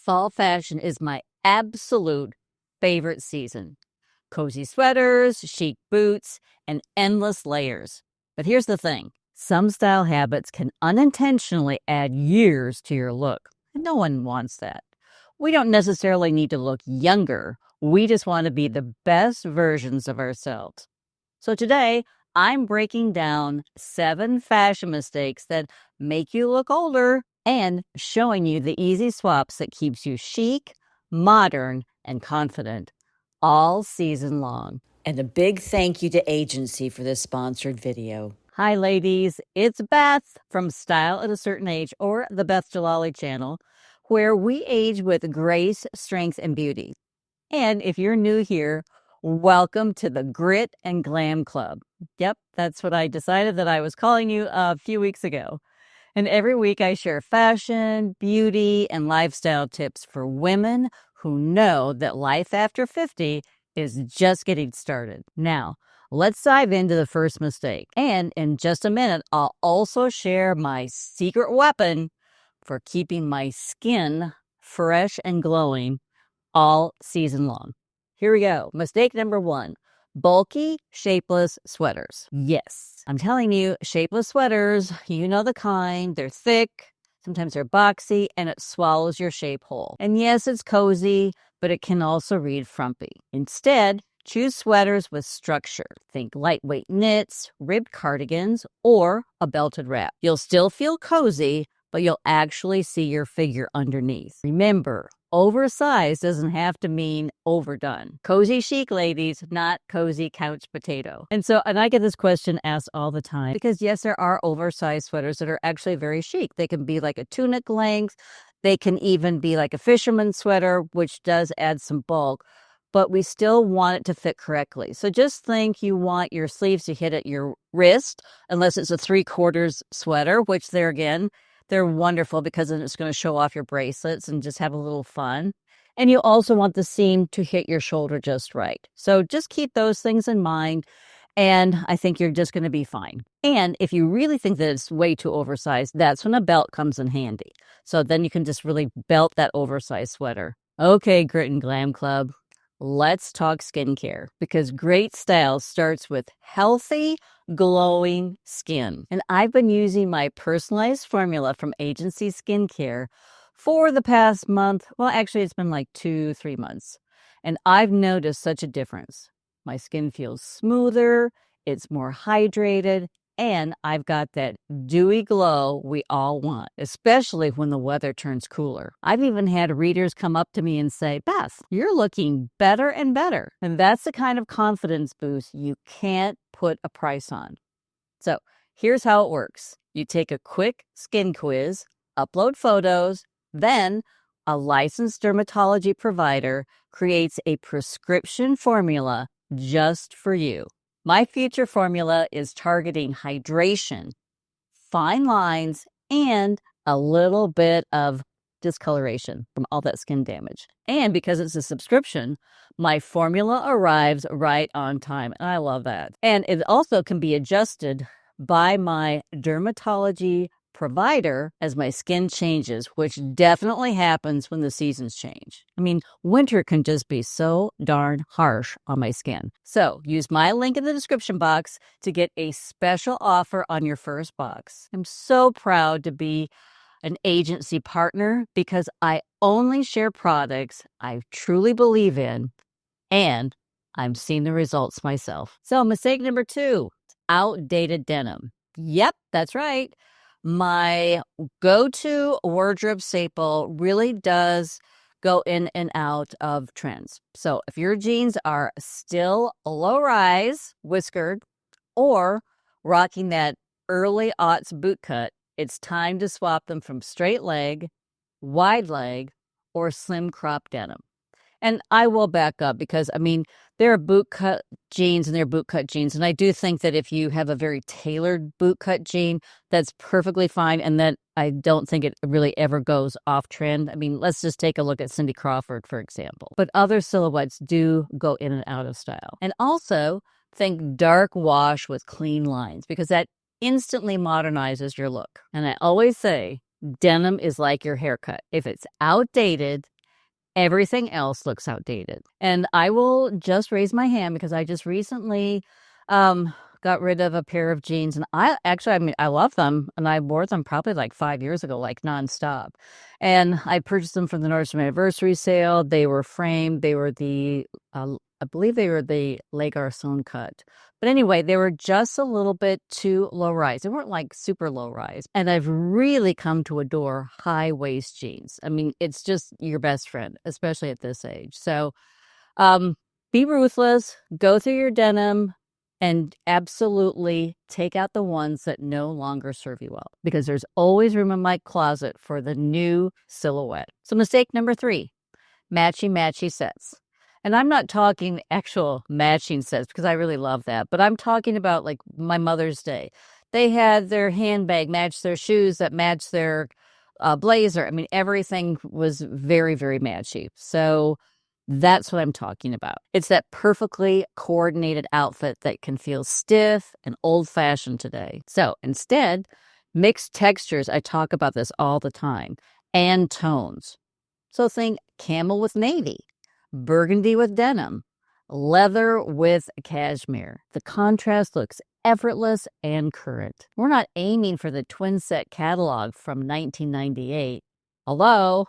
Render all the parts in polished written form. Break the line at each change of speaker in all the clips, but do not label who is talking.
Fall fashion is my absolute favorite season. Cozy sweaters, chic boots, and endless layers. But here's the thing. Some style habits can unintentionally add years to your look. And no one wants that. We don't necessarily need to look younger. We just want to be the best versions of ourselves. So today, I'm breaking down 7 fashion mistakes that make you look older and showing you the easy swaps that keeps you chic, modern, and confident all season long.
And a big thank you to Agency for this sponsored video.
Hi, ladies. It's Beth from Style at a Certain Age, or the Beth Djalali channel, where we age with grace, strength, and beauty. And if you're new here, welcome to the Grit and Glam Club. Yep, that's what I decided that I was calling you a few weeks ago. And every week I share fashion, beauty, and lifestyle tips for women who know that life after 50 is just getting started. Now, let's dive into the first mistake. And in just a minute, I'll also share my secret weapon for keeping my skin fresh and glowing all season long. Here we go. Mistake number 1. Bulky, shapeless sweaters. Yes, I'm telling you, shapeless sweaters, you know the kind. They're thick, sometimes they're boxy, and it swallows your shape whole. And yes, it's cozy, but it can also read frumpy. Instead, choose sweaters with structure. Think lightweight knits, ribbed cardigans, or a belted wrap. You'll still feel cozy, but you'll actually see your figure underneath. Remember, oversized doesn't have to mean overdone. Cozy chic, ladies, not cozy couch potato. And I get this question asked all the time because yes, there are oversized sweaters that are actually very chic. They can be like a tunic length. They can even be like a fisherman's sweater, which does add some bulk, but we still want it to fit correctly. So just think you want your sleeves to hit at your wrist, unless it's a 3/4 sweater, which they're wonderful because then it's going to show off your bracelets and just have a little fun. And you also want the seam to hit your shoulder just right. So just keep those things in mind, and I think you're just going to be fine. And if you really think that it's way too oversized, that's when a belt comes in handy. So then you can just really belt that oversized sweater. Okay, Grit and Glam Club, let's talk skincare, because great style starts with healthy, glowing skin. And I've been using my personalized formula from Agency Skincare for the past month. Well, actually, it's been like 2-3 months. And I've noticed such a difference. My skin feels smoother, it's more hydrated, and I've got that dewy glow we all want, especially when the weather turns cooler. I've even had readers come up to me and say, Beth, you're looking better and better. And that's the kind of confidence boost you can't put a price on. So here's how it works. You take a quick skin quiz, upload photos, then a licensed dermatology provider creates a prescription formula just for you. My future formula is targeting hydration, fine lines, and a little bit of discoloration from all that skin damage. And because it's a subscription, my formula arrives right on time. And I love that. And it also can be adjusted by my dermatology provider as my skin changes, which definitely happens when the seasons change. I mean, winter can just be so darn harsh on my skin. So use my link in the description box to get a special offer on your first box. I'm so proud to be an agency partner because I only share products I truly believe in, and I'm seeing the results myself. So mistake number 2, outdated denim. Yep, that's right. My go-to wardrobe staple really does go in and out of trends. So if your jeans are still low-rise, whiskered, or rocking that early aughts boot cut, it's time to swap them from straight leg, wide leg, or slim crop denim. And I will back up because, I mean, there are boot cut jeans and there are boot cut jeans. And I do think that if you have a very tailored boot cut jean, that's perfectly fine. And that I don't think it really ever goes off trend. I mean, let's just take a look at Cindy Crawford, for example. But other silhouettes do go in and out of style. And also think dark wash with clean lines, because that instantly modernizes your look. And I always say, denim is like your haircut. If it's outdated, Everything else looks outdated. And I will just raise my hand because I just recently got rid of a pair of jeans. And I love them. And I wore them probably like 5 years ago, like nonstop. And I purchased them from the Nordstrom anniversary sale. They were framed. I believe they were the Le Garçon cut. But anyway, they were just a little bit too low rise. They weren't like super low rise. And I've really come to adore high waist jeans. I mean, it's just your best friend, especially at this age. So um, be ruthless, go through your denim, and absolutely take out the ones that no longer serve you well, because there's always room in my closet for the new silhouette. So mistake number 3, matchy sets. And I'm not talking actual matching sets because I really love that, but I'm talking about like my Mother's Day. They had their handbag match their shoes that match their blazer. I mean, everything was very, very matchy. So that's what I'm talking about. It's that perfectly coordinated outfit that can feel stiff and old-fashioned today. So instead, mixed textures, I talk about this all the time, and tones. So think camel with navy, burgundy with denim, leather with cashmere. The contrast looks effortless and current. We're not aiming for the twin set catalog from 1998. Although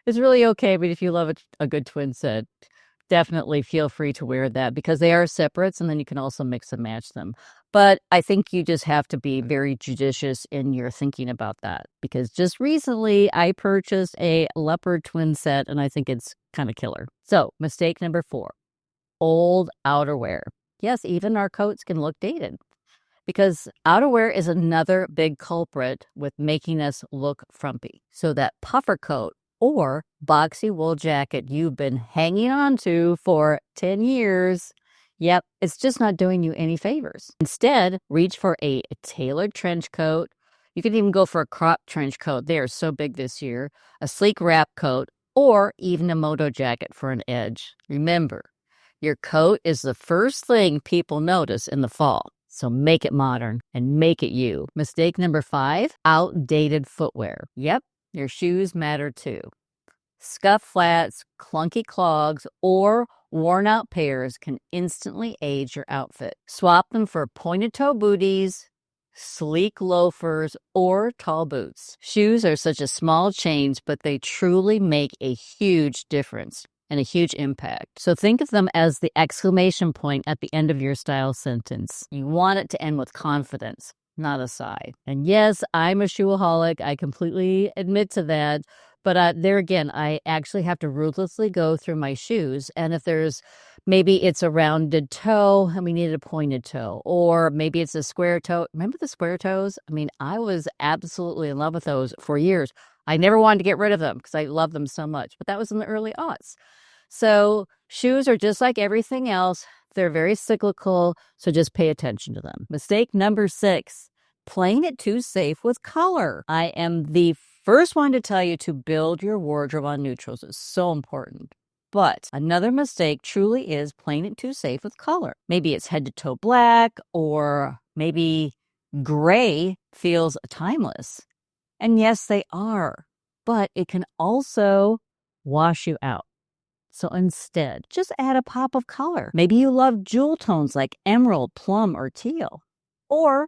it's really okay, but if you love a good twin set, definitely feel free to wear that because they are separates and then you can also mix and match them. But I think you just have to be very judicious in your thinking about that because just recently I purchased a leopard twin set and I think it's kind of killer. So mistake number 4, old outerwear. Yes, even our coats can look dated because outerwear is another big culprit with making us look frumpy. So that puffer coat or boxy wool jacket you've been hanging on to for 10 years, yep, it's just not doing you any favors. Instead, reach for a tailored trench coat. You can even go for a crop trench coat. They are so big this year. A sleek wrap coat or even a moto jacket for an edge. Remember, your coat is the first thing people notice in the fall. So make it modern and make it you. Mistake number 5, outdated footwear. Yep, your shoes matter too. Scuff flats, clunky clogs, or worn out pairs can instantly age your outfit. Swap them for pointed toe booties, sleek loafers, or tall boots. Shoes are such a small change, but they truly make a huge difference and a huge impact. So think of them as the exclamation point at the end of your style sentence. You want it to end with confidence, not a sigh. And yes, I'm a shoeaholic. I completely admit to that. But there again, I actually have to ruthlessly go through my shoes. And if maybe it's a rounded toe and we needed a pointed toe, or maybe it's a square toe. Remember the square toes? I mean, I was absolutely in love with those for years. I never wanted to get rid of them because I love them so much. But that was in the early aughts. So shoes are just like everything else. They're very cyclical, so just pay attention to them. Mistake number 6, playing it too safe with color. I am the first one to tell you to build your wardrobe on neutrals. It's so important. But another mistake truly is playing it too safe with color. Maybe it's head to toe black, or maybe gray feels timeless. And yes, they are, but it can also wash you out. So instead, just add a pop of color. Maybe you love jewel tones like emerald, plum, or teal. Or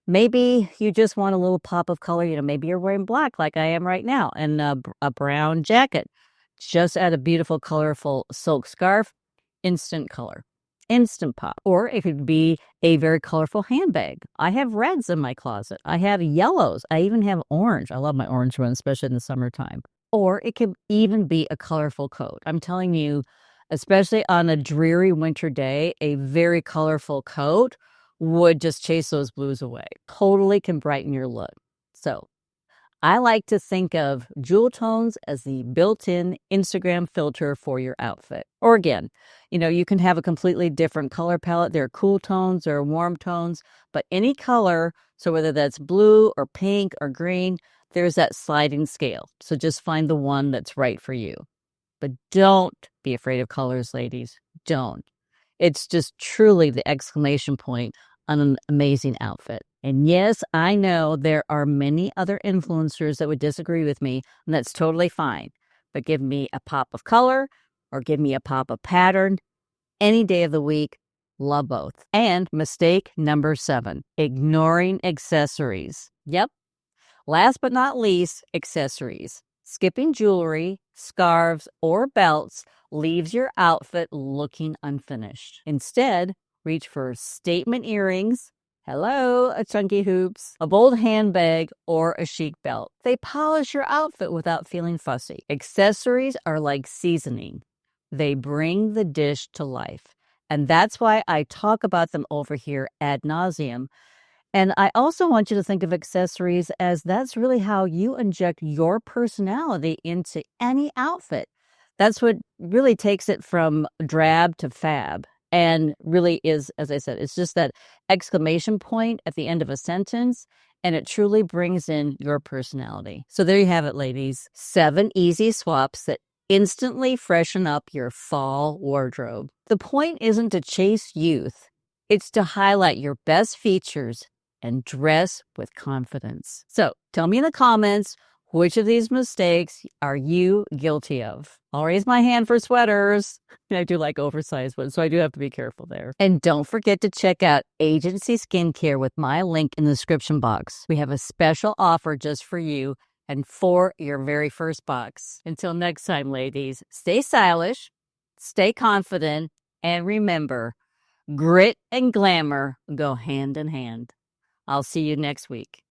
maybe you just want a little pop of color. Maybe you're wearing black like I am right now and a brown jacket. Just add a beautiful, colorful silk scarf. Instant color. Instant pop. Or it could be a very colorful handbag. I have reds in my closet. I have yellows. I even have orange. I love my orange one, especially in the summertime. Or it could even be a colorful coat. I'm telling you, especially on a dreary winter day, a very colorful coat would just chase those blues away. Totally can brighten your look. So I like to think of jewel tones as the built-in Instagram filter for your outfit. Or again, you can have a completely different color palette. There are cool tones, there are warm tones, but any color, so whether that's blue or pink or green, there's that sliding scale. So just find the one that's right for you. But don't be afraid of colors, ladies. Don't. It's just truly the exclamation point on an amazing outfit. And yes, I know there are many other influencers that would disagree with me, and that's totally fine. but give me a pop of color or give me a pop of pattern any day of the week. Love both. And mistake number 7, ignoring accessories. Yep. Last but not least, accessories. Skipping jewelry, scarves, or belts leaves your outfit looking unfinished. Instead, reach for statement earrings, a chunky hoops, a bold handbag, or a chic belt. They polish your outfit without feeling fussy. Accessories are like seasoning. They bring the dish to life. And that's why I talk about them over here ad nauseum. And I also want you to think of accessories as that's really how you inject your personality into any outfit. That's what really takes it from drab to fab. And really is, as I said, it's just that exclamation point at the end of a sentence. And it truly brings in your personality. So there you have it, ladies. 7 easy swaps that instantly freshen up your fall wardrobe. The point isn't to chase youth. It's to highlight your best features and dress with confidence. So tell me in the comments, which of these mistakes are you guilty of? I'll raise my hand for sweaters. I do like oversized ones, so I do have to be careful there. And don't forget to check out Agency Skincare with my link in the description box. We have a special offer just for you and for your very first box. Until next time, ladies, stay stylish, stay confident, and remember, grit and glamour go hand in hand. I'll see you next week.